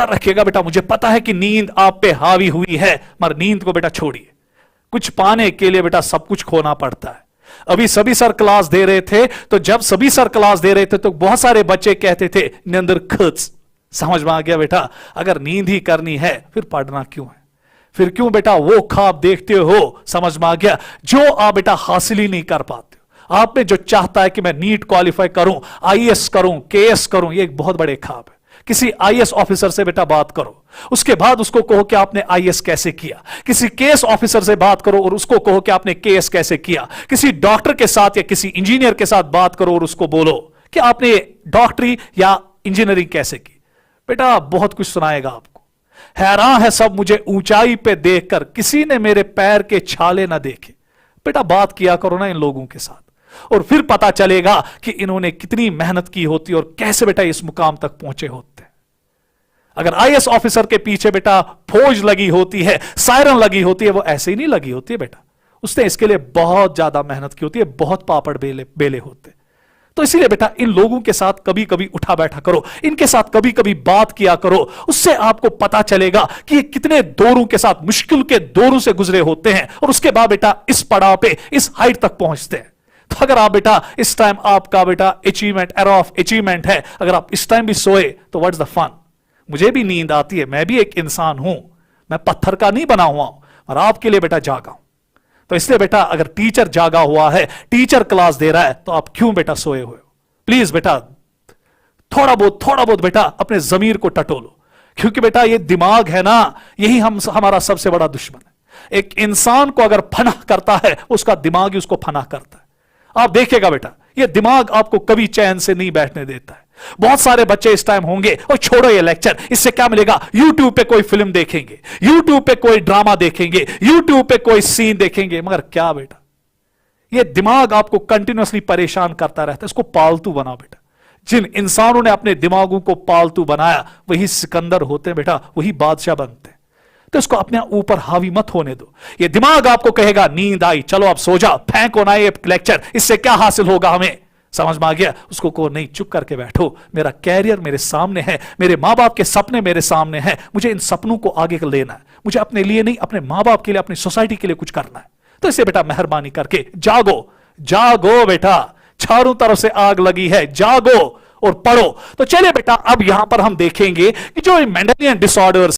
रखिएगा बेटा, मुझे पता है कि नींद आप पे हावी हुई है, मगर नींद को बेटा छोड़िए। कुछ पाने के लिए बेटा सब कुछ खोना पड़ता है। अभी सभी सर क्लास दे रहे थे, तो जब सभी सर क्लास दे रहे थे तो बहुत सारे बच्चे कहते थे निंदर खच। समझ में आ गया बेटा, अगर नींद ही करनी है फिर पढ़ना क्यों है, फिर क्यों बेटा वो ख्वाब देखते हो। समझ में आ गया, जो आप बेटा हासिल ही नहीं कर पाते हो। आप में जो चाहता है कि मैं नीट क्वालिफाई करूं, आईएएस करूं, केएस करूं, ये एक बहुत बड़े ख्वाब है। किसी आईएएस ऑफिसर से बेटा बात करो, उसके बाद उसको कहो कि आपने आईएएस कैसे किया। किसी केएस ऑफिसर से बात करो और उसको कहो कि आपने केएस कैसे किया। किसी डॉक्टर के साथ या किसी इंजीनियर के साथ बात करो और उसको बोलो कि आपने डॉक्टरी या इंजीनियरिंग कैसे की। बेटा बहुत कुछ सुनाएगा आपको। हैरान है सब मुझे ऊंचाई पे देखकर, किसी ने मेरे पैर के छाले ना देखे। बेटा बात किया करो ना इन लोगों के साथ, और फिर पता चलेगा कि इन्होंने कितनी मेहनत की होती और कैसे बेटा इस मुकाम तक पहुंचे होते हैं। अगर आईएएस ऑफिसर के पीछे बेटा फौज लगी होती है, सायरन लगी होती है, वो ऐसे ही नहीं लगी होती है बेटा, उसने इसके लिए बहुत ज्यादा मेहनत की होती है, बहुत पापड़ बेले होते। तो इसीलिए बेटा इन लोगों के साथ कभी कभी उठा बैठा करो, इनके साथ कभी कभी बात किया करो, उससे आपको पता चलेगा कि ये कितने दौरों के साथ, मुश्किल के दौरों से गुजरे होते हैं और उसके बाद बेटा इस पड़ाव पे, इस हाइट तक पहुंचते हैं। तो अगर आप बेटा इस टाइम आपका बेटा अचीवमेंट, एरा ऑफ अचीवमेंट है, अगर आप इस टाइम भी सोए तो व्हाट्स द फन। मुझे भी नींद आती है, मैं भी एक इंसान हूं, मैं पत्थर का नहीं बना हुआ हूं, और आपके लिए बेटा जागा हूं। तो इसलिए बेटा अगर टीचर जागा हुआ है, टीचर क्लास दे रहा है, तो आप क्यों बेटा सोए हुए हो। प्लीज बेटा थोड़ा बहुत बेटा अपने जमीर को टटोलो, क्योंकि बेटा ये दिमाग है ना, यही हमारा सबसे बड़ा दुश्मन है। एक इंसान को अगर फनाह करता है, उसका दिमाग ही उसको फनाह करता है। आप देखिएगा बेटा, ये दिमाग आपको कभी चैन से नहीं बैठने देता है। बहुत सारे बच्चे इस टाइम होंगे, और छोड़ो ये लेक्चर, इससे क्या मिलेगा, यूट्यूब पे कोई फिल्म देखेंगे, यूट्यूब पे कोई ड्रामा देखेंगे, यूट्यूब पे कोई सीन देखेंगे, मगर क्या बेटा ये दिमाग आपको कंटिन्यूअसली परेशान करता रहता है। इसको पालतू बनाओ बेटा। जिन इंसानों ने अपने दिमागों को पालतू बनाया वही सिकंदर होते हैं बेटा, वही बादशाह बनते हैं। तो इसको अपने ऊपर हावी मत होने दो। ये दिमाग आपको कहेगा नींद आई, चलो अब सो जा, फेंको ना ये लेक्चर, इससे क्या हासिल होगा हमें। समझ में आ गया, उसको कहो नहीं, चुप करके बैठो, मेरा कैरियर मेरे सामने है, मेरे माँ बाप के सपने मेरे सामने हैं, मुझे इन सपनों को आगे लेना है, मुझे अपने लिए नहीं, अपने माँ बाप के लिए, अपनी सोसाइटी के लिए कुछ करना है। तो इसे बेटा मेहरबानी करके जागो, जागो बेटा, चारों तरफ से आग लगी है, जागो और पढ़ो। तो चलिए बेटा अब यहां पर हम देखेंगे कि जो मेंडेलियन डिसऑर्डर्स